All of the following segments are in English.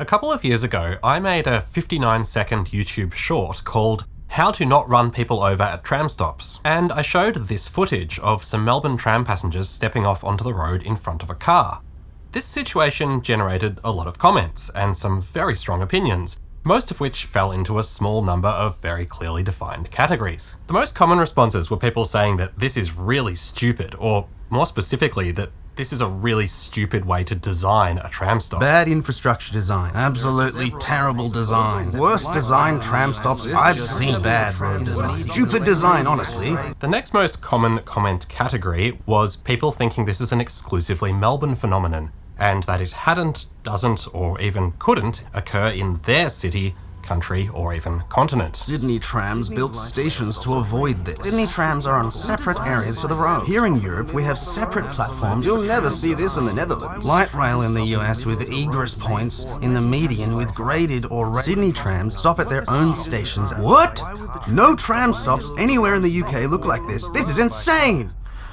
A couple of years ago, I made a 59-second YouTube short called How to Not Run People Over at Tram Stops, and I showed this footage of some Melbourne tram passengers stepping off onto the road in front of a car. This situation generated a lot of comments and some very strong opinions, most of which fell into a small number of very clearly defined categories. The most common responses were people saying that this is really stupid, or more specifically, that this is a really stupid way to design a tram stop. Bad infrastructure design. Absolutely terrible design. Worst designed tram stops I've seen. Bad road design. Stupid design, honestly. The next most common comment category was people thinking this is an exclusively Melbourne phenomenon, and that it hadn't, doesn't, or even couldn't occur in their city, country, or even continent. Sydney trams built stations to avoid this. Sydney trams are on separate areas to the road. Here in Europe, we have separate platforms. You'll never see this in the Netherlands. Light rail in the US with egress points in the median with graded or Sydney trams stop at their own stations. What? No tram stops anywhere in the UK look like this. This is insane!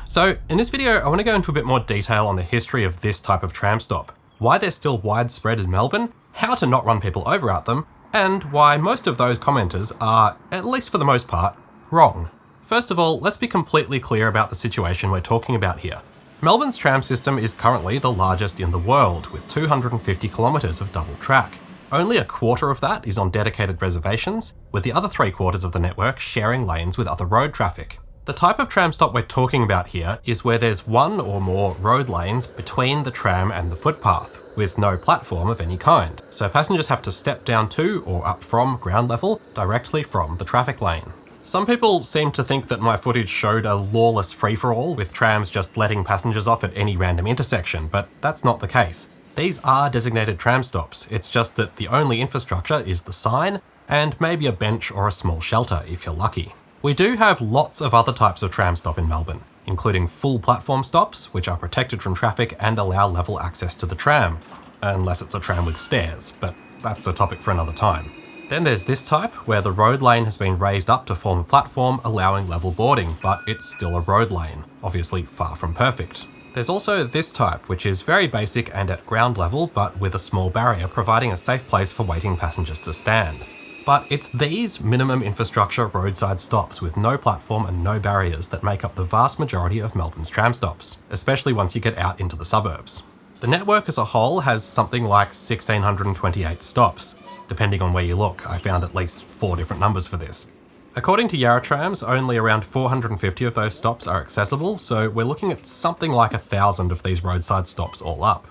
So in this video, I want to go into a bit more detail on the history of this type of tram stop, why they're still widespread in Melbourne, how to not run people over at them, and why most of those commenters are, at least for the most part, wrong. First of all, let's be completely clear about the situation we're talking about here. Melbourne's tram system is currently the largest in the world, with 250 kilometres of double track. Only a quarter of that is on dedicated reservations, with the other 3/4 of the network sharing lanes with other road traffic. The type of tram stop we're talking about here is where there's one or more road lanes between the tram and the footpath, with no platform of any kind. So passengers have to step down to or up from ground level directly from the traffic lane. Some people seem to think that my footage showed a lawless free-for-all with trams just letting passengers off at any random intersection, but that's not the case. These are designated tram stops, it's just that the only infrastructure is the sign and maybe a bench or a small shelter if you're lucky. We do have lots of other types of tram stop in Melbourne, including full platform stops, which are protected from traffic and allow level access to the tram, unless it's a tram with stairs, but that's a topic for another time. Then there's this type, where the road lane has been raised up to form a platform, allowing level boarding, but it's still a road lane, obviously far from perfect. There's also this type, which is very basic and at ground level, but with a small barrier providing a safe place for waiting passengers to stand. But it's these minimum infrastructure roadside stops with no platform and no barriers that make up the vast majority of Melbourne's tram stops, especially once you get out into the suburbs. The network as a whole has something like 1,628 stops. Depending on where you look, I found at least 4 different numbers for this. According to Yarra Trams, only around 450 of those stops are accessible, so we're looking at something like 1,000 of these roadside stops all up.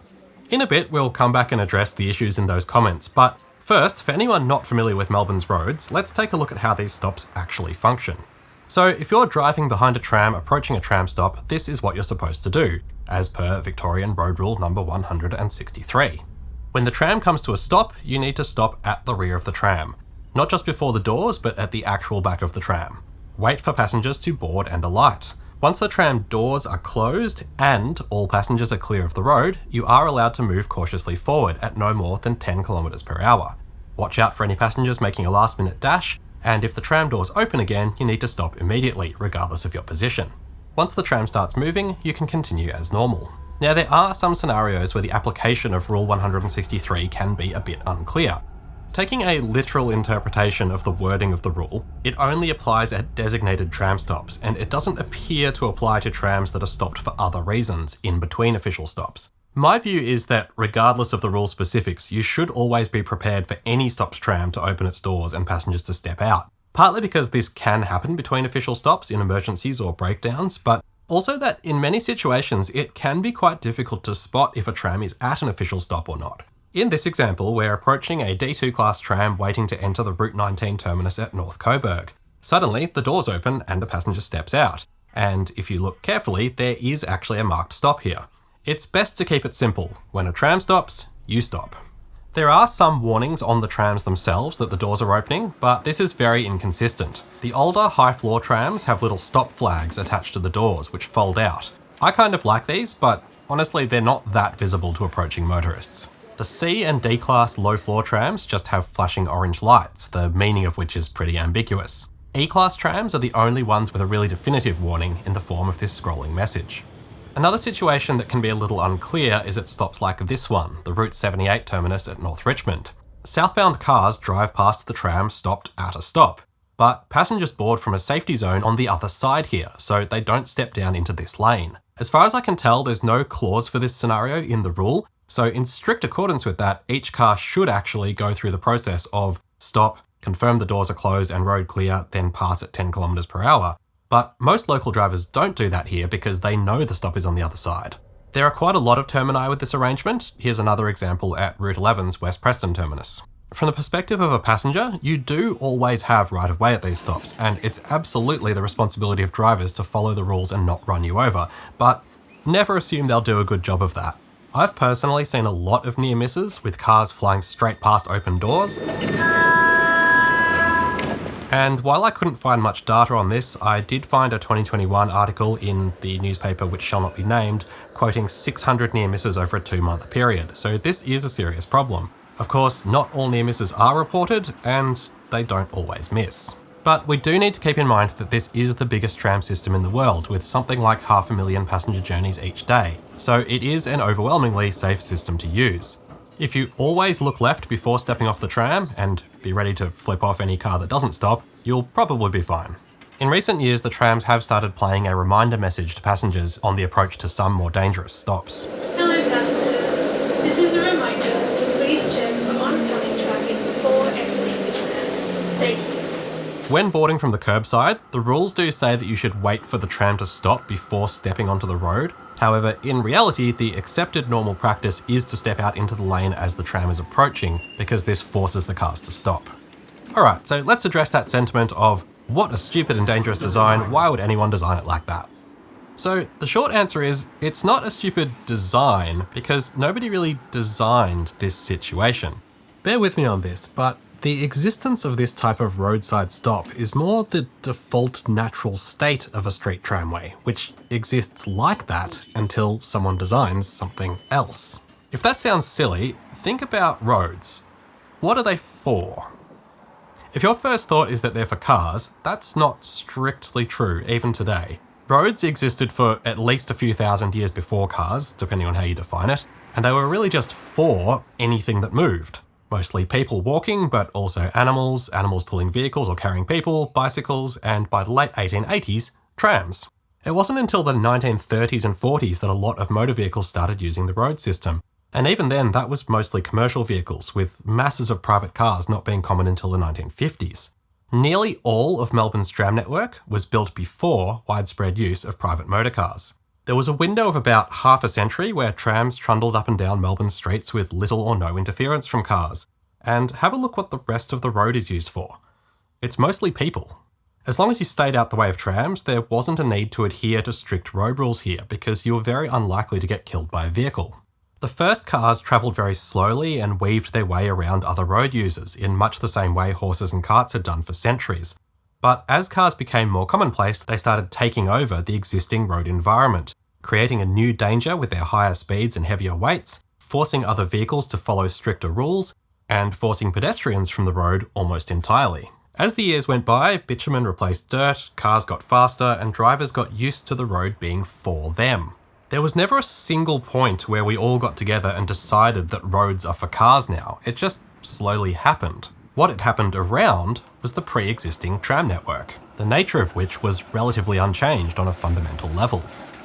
In a bit, we'll come back and address the issues in those comments, but first, for anyone not familiar with Melbourne's roads, let's take a look at how these stops actually function. So if you're driving behind a tram approaching a tram stop, this is what you're supposed to do, as per Victorian Road Rule number 163. When the tram comes to a stop, you need to stop at the rear of the tram. Not just before the doors, but at the actual back of the tram. Wait for passengers to board and alight. Once the tram doors are closed and all passengers are clear of the road, you are allowed to move cautiously forward at no more than 10 kilometres per hour. Watch out for any passengers making a last-minute dash, and if the tram doors open again, you need to stop immediately, regardless of your position. Once the tram starts moving, you can continue as normal. Now, there are some scenarios where the application of Rule 163 can be a bit unclear. Taking a literal interpretation of the wording of the rule, it only applies at designated tram stops, and it doesn't appear to apply to trams that are stopped for other reasons, in between official stops. My view is that, regardless of the rule specifics, you should always be prepared for any stopped tram to open its doors and passengers to step out. Partly because this can happen between official stops in emergencies or breakdowns, but also that in many situations it can be quite difficult to spot if a tram is at an official stop or not. In this example, we're approaching a D2 class tram waiting to enter the Route 19 terminus at North Coburg. Suddenly, the doors open and a passenger steps out. And if you look carefully, there is actually a marked stop here. It's best to keep it simple. When a tram stops, you stop. There are some warnings on the trams themselves that the doors are opening, but this is very inconsistent. The older high-floor trams have little stop flags attached to the doors, which fold out. I kind of like these, but honestly, they're not that visible to approaching motorists. The C and D class low-floor trams just have flashing orange lights, the meaning of which is pretty ambiguous. E-class trams are the only ones with a really definitive warning in the form of this scrolling message. Another situation that can be a little unclear is at stops like this one, the Route 78 terminus at North Richmond. Southbound cars drive past the tram stopped at a stop, but passengers board from a safety zone on the other side here, so they don't step down into this lane. As far as I can tell, there's no clause for this scenario in the rule, so in strict accordance with that, each car should actually go through the process of stop, confirm the doors are closed and road clear, then pass at 10 kilometers per hour. But most local drivers don't do that here because they know the stop is on the other side. There are quite a lot of termini with this arrangement. Here's another example at Route 11's West Preston terminus. From the perspective of a passenger, you do always have right of way at these stops, and it's absolutely the responsibility of drivers to follow the rules and not run you over, but never assume they'll do a good job of that. I've personally seen a lot of near misses with cars flying straight past open doors. And while I couldn't find much data on this, I did find a 2021 article in the newspaper which shall not be named, quoting 600 near misses over a 2-month period, so this is a serious problem. Of course, not all near misses are reported, and they don't always miss. But we do need to keep in mind that this is the biggest tram system in the world, with something like 500,000 passenger journeys each day, so it is an overwhelmingly safe system to use. If you always look left before stepping off the tram, and be ready to flip off any car that doesn't stop, you'll probably be fine. In recent years, the trams have started playing a reminder message to passengers on the approach to some more dangerous stops. Hello passengers, this is a reminder to please check for oncoming traffic before exiting the tram. Thank you. When boarding from the curbside, the rules do say that you should wait for the tram to stop before stepping onto the road. However, in reality, the accepted normal practice is to step out into the lane as the tram is approaching, because this forces the cars to stop. Alright, so let's address that sentiment of, what a stupid and dangerous design, why would anyone design it like that? So the short answer is, it's not a stupid design, because nobody really designed this situation. Bear with me on this, but the existence of this type of roadside stop is more the default natural state of a street tramway, which exists like that until someone designs something else. If that sounds silly, think about roads. What are they for? If your first thought is that they're for cars, that's not strictly true, even today. Roads existed for at least a few thousand years before cars, depending on how you define it, and they were really just for anything that moved. Mostly people walking, but also animals pulling vehicles or carrying people, bicycles, and by the late 1880s, trams. It wasn't until the 1930s and 40s that a lot of motor vehicles started using the road system. And even then, that was mostly commercial vehicles, with masses of private cars not being common until the 1950s. Nearly all of Melbourne's tram network was built before widespread use of private motor cars. There was a window of about half a century where trams trundled up and down Melbourne streets with little or no interference from cars. And have a look what the rest of the road is used for. It's mostly people. As long as you stayed out the way of trams, there wasn't a need to adhere to strict road rules here because you were very unlikely to get killed by a vehicle. The first cars travelled very slowly and weaved their way around other road users in much the same way horses and carts had done for centuries. But as cars became more commonplace, they started taking over the existing road environment, creating a new danger with their higher speeds and heavier weights, forcing other vehicles to follow stricter rules, and forcing pedestrians from the road almost entirely. As the years went by, bitumen replaced dirt, cars got faster, and drivers got used to the road being for them. There was never a single point where we all got together and decided that roads are for cars now. It just slowly happened. What it happened around was the pre-existing tram network, the nature of which was relatively unchanged on a fundamental level.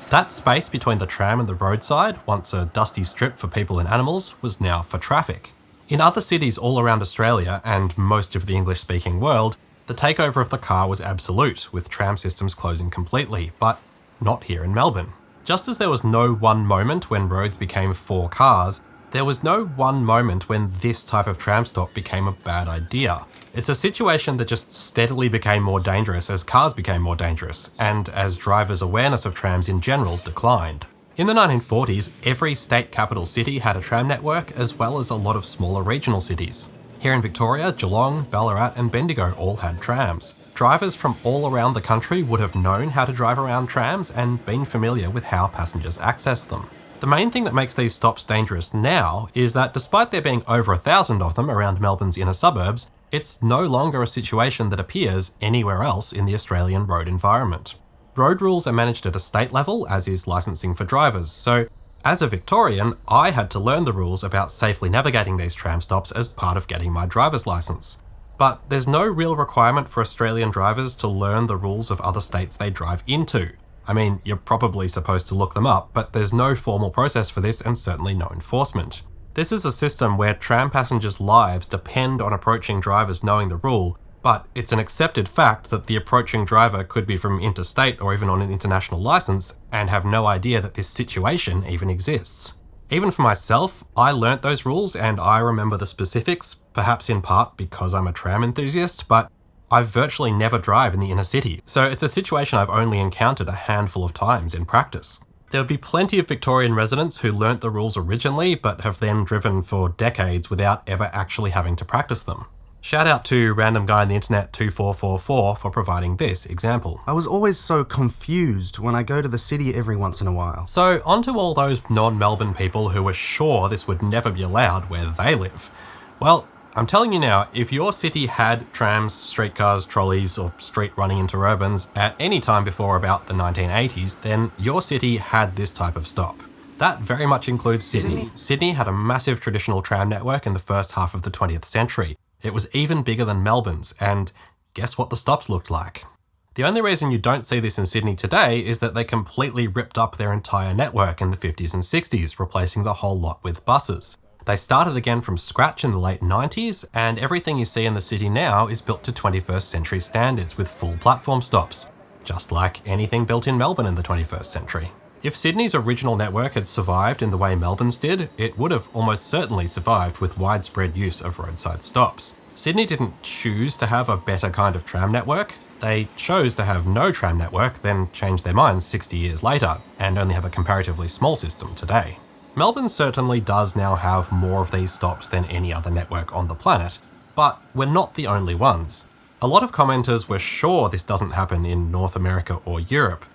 That space between the tram and the roadside, once a dusty strip for people and animals, was now for traffic. In other cities all around Australia and most of the English-speaking world, the takeover of the car was absolute, with tram systems closing completely, but not here in Melbourne. Just as there was no one moment when roads became for cars, there was no one moment when this type of tram stop became a bad idea. It's a situation that just steadily became more dangerous as cars became more dangerous, and as drivers' awareness of trams in general declined. In the 1940s, every state capital city had a tram network, as well as a lot of smaller regional cities. Here in Victoria, Geelong, Ballarat and Bendigo all had trams. Drivers from all around the country would have known how to drive around trams and been familiar with how passengers access them. The main thing that makes these stops dangerous now is that despite there being over 1,000 of them around Melbourne's inner suburbs, it's no longer a situation that appears anywhere else in the Australian road environment. Road rules are managed at a state level, as is licensing for drivers, so as a Victorian, I had to learn the rules about safely navigating these tram stops as part of getting my driver's licence. But there's no real requirement for Australian drivers to learn the rules of other states they drive into. I mean, you're probably supposed to look them up, but there's no formal process for this and certainly no enforcement. This is a system where tram passengers' lives depend on approaching drivers knowing the rule, but it's an accepted fact that the approaching driver could be from interstate or even on an international licence and have no idea that this situation even exists. Even for myself, I learnt those rules and I remember the specifics, perhaps in part because I'm a tram enthusiast, but I virtually never drive in the inner city, so it's a situation I've only encountered a handful of times in practice. There would be plenty of Victorian residents who learnt the rules originally, but have then driven for decades without ever actually having to practice them. Shout out to random guy on the internet 2444 for providing this example. I was always so confused when I go to the city every once in a while. So onto all those non-Melbourne people who were sure this would never be allowed where they live. Well, I'm telling you now, if your city had trams, streetcars, trolleys, or street running interurbans at any time before about the 1980s, then your city had this type of stop. That very much includes Sydney. Sydney had a massive traditional tram network in the first half of the 20th century. It was even bigger than Melbourne's, and guess what the stops looked like? The only reason you don't see this in Sydney today is that they completely ripped up their entire network in the 50s and 60s, replacing the whole lot with buses. They started again from scratch in the late 90s, and everything you see in the city now is built to 21st century standards with full platform stops, just like anything built in Melbourne in the 21st century. If Sydney's original network had survived in the way Melbourne's did, it would have almost certainly survived with widespread use of roadside stops. Sydney didn't choose to have a better kind of tram network. They chose to have no tram network, then changed their minds 60 years later, and only have a comparatively small system today. Melbourne certainly does now have more of these stops than any other network on the planet, but we're not the only ones. A lot of commenters were sure this doesn't happen in North America or Europe.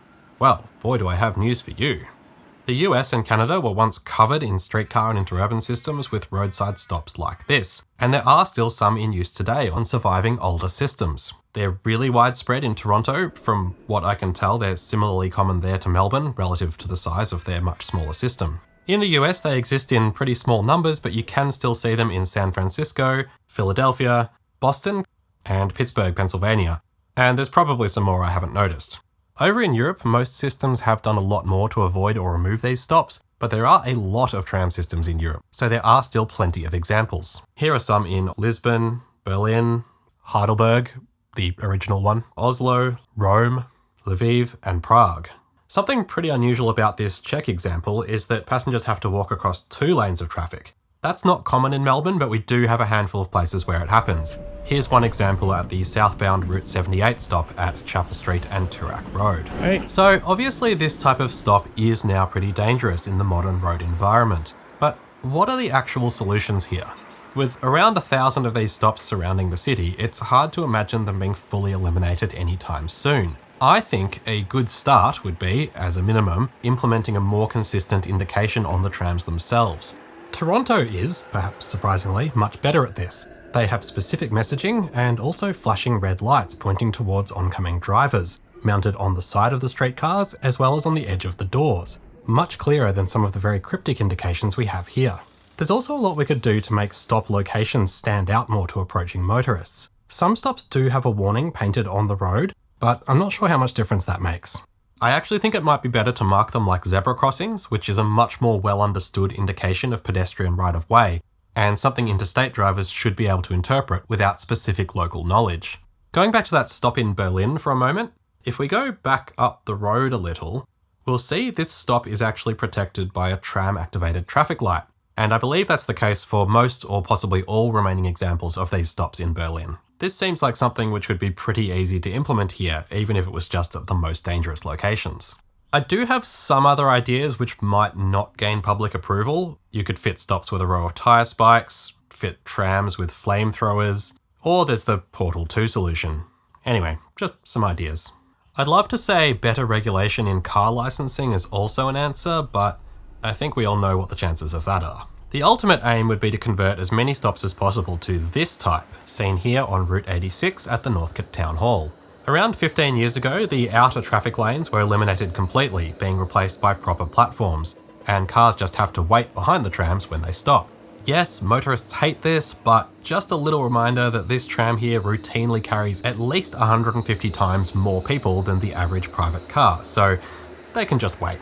Well, boy do I have news for you. The US and Canada were once covered in streetcar and interurban systems with roadside stops like this, and there are still some in use today on surviving older systems. They're really widespread in Toronto. From what I can tell, they're similarly common there to Melbourne relative to the size of their much smaller system. In the US, they exist in pretty small numbers, but you can still see them in San Francisco, Philadelphia, Boston, and Pittsburgh, Pennsylvania. And there's probably some more I haven't noticed. Over in Europe, most systems have done a lot more to avoid or remove these stops, but there are a lot of tram systems in Europe, so there are still plenty of examples. Here are some in Lisbon, Berlin, Heidelberg, the original one, Oslo, Rome, Lviv, and Prague. Something pretty unusual about this Czech example is that passengers have to walk across 2 lanes of traffic. That's not common in Melbourne, but we do have a handful of places where it happens. Here's one example at the southbound Route 78 stop at Chapel Street and Toorak Road. Hey. So obviously this type of stop is now pretty dangerous in the modern road environment. But what are the actual solutions here? With around 1,000 of these stops surrounding the city, it's hard to imagine them being fully eliminated anytime soon. I think a good start would be, as a minimum, implementing a more consistent indication on the trams themselves. Toronto is, perhaps surprisingly, much better at this. They have specific messaging and also flashing red lights pointing towards oncoming drivers, mounted on the side of the streetcars as well as on the edge of the doors. Much clearer than some of the very cryptic indications we have here. There's also a lot we could do to make stop locations stand out more to approaching motorists. Some stops do have a warning painted on the road, but I'm not sure how much difference that makes. I actually think it might be better to mark them like zebra crossings, which is a much more well understood indication of pedestrian right-of-way, and something interstate drivers should be able to interpret without specific local knowledge. Going back to that stop in Berlin for a moment, if we go back up the road a little, we'll see this stop is actually protected by a tram-activated traffic light, and I believe that's the case for most or possibly all remaining examples of these stops in Berlin. This seems like something which would be pretty easy to implement here, even if it was just at the most dangerous locations. I do have some other ideas which might not gain public approval. You could fit stops with a row of tyre spikes, fit trams with flamethrowers, or there's the Portal 2 solution. Anyway, just some ideas. I'd love to say better regulation in car licensing is also an answer, but I think we all know what the chances of that are. The ultimate aim would be to convert as many stops as possible to this type, seen here on Route 86 at the Northcote Town Hall. Around 15 years ago, the outer traffic lanes were eliminated completely, being replaced by proper platforms, and cars just have to wait behind the trams when they stop. Yes, motorists hate this, but just a little reminder that this tram here routinely carries at least 150 times more people than the average private car, so they can just wait.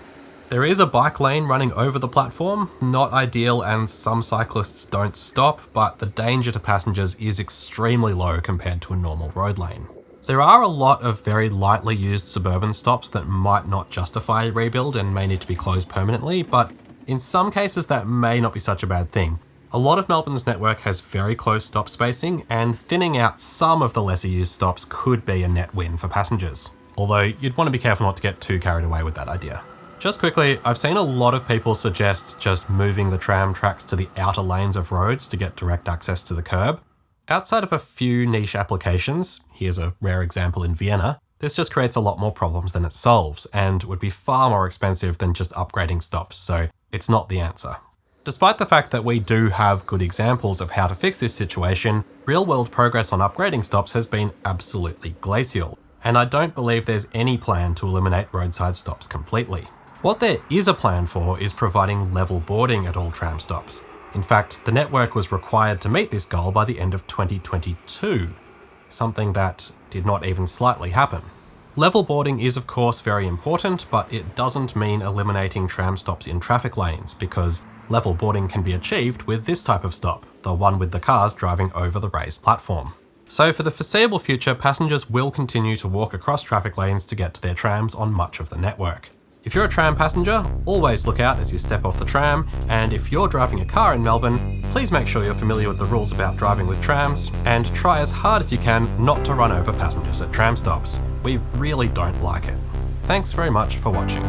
There is a bike lane running over the platform, not ideal, and some cyclists don't stop, but the danger to passengers is extremely low compared to a normal road lane. There are a lot of very lightly used suburban stops that might not justify a rebuild and may need to be closed permanently, but in some cases that may not be such a bad thing. A lot of Melbourne's network has very close stop spacing, and thinning out some of the lesser used stops could be a net win for passengers. Although you'd want to be careful not to get too carried away with that idea. Just quickly, I've seen a lot of people suggest just moving the tram tracks to the outer lanes of roads to get direct access to the curb. Outside of a few niche applications, here's a rare example in Vienna, this just creates a lot more problems than it solves, and would be far more expensive than just upgrading stops, so it's not the answer. Despite the fact that we do have good examples of how to fix this situation, real-world progress on upgrading stops has been absolutely glacial, and I don't believe there's any plan to eliminate roadside stops completely. What there is a plan for is providing level boarding at all tram stops. In fact, the network was required to meet this goal by the end of 2022, something that did not even slightly happen. Level boarding is of course very important, but it doesn't mean eliminating tram stops in traffic lanes, because level boarding can be achieved with this type of stop, the one with the cars driving over the raised platform. So for the foreseeable future, passengers will continue to walk across traffic lanes to get to their trams on much of the network. If you're a tram passenger, always look out as you step off the tram, and if you're driving a car in Melbourne, please make sure you're familiar with the rules about driving with trams, and try as hard as you can not to run over passengers at tram stops. We really don't like it. Thanks very much for watching.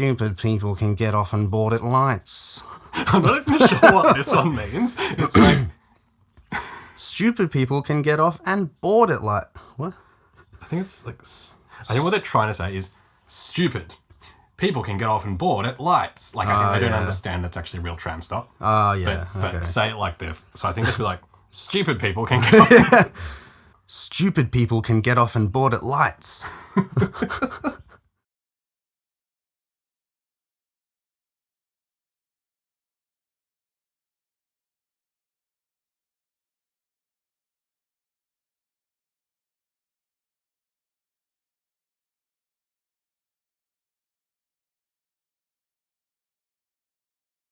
Stupid people can get off and board at lights. I'm not even sure what this one means. It's like... Stupid people can get off and board at light. What? I think it's like... I think what they're trying to say is stupid. People can get off and board at lights. Like, I think they don't understand that's actually a real tram stop. Oh, yeah. But say it like they've... So I think it's be like, stupid people can get off... Stupid people can get off and board at lights.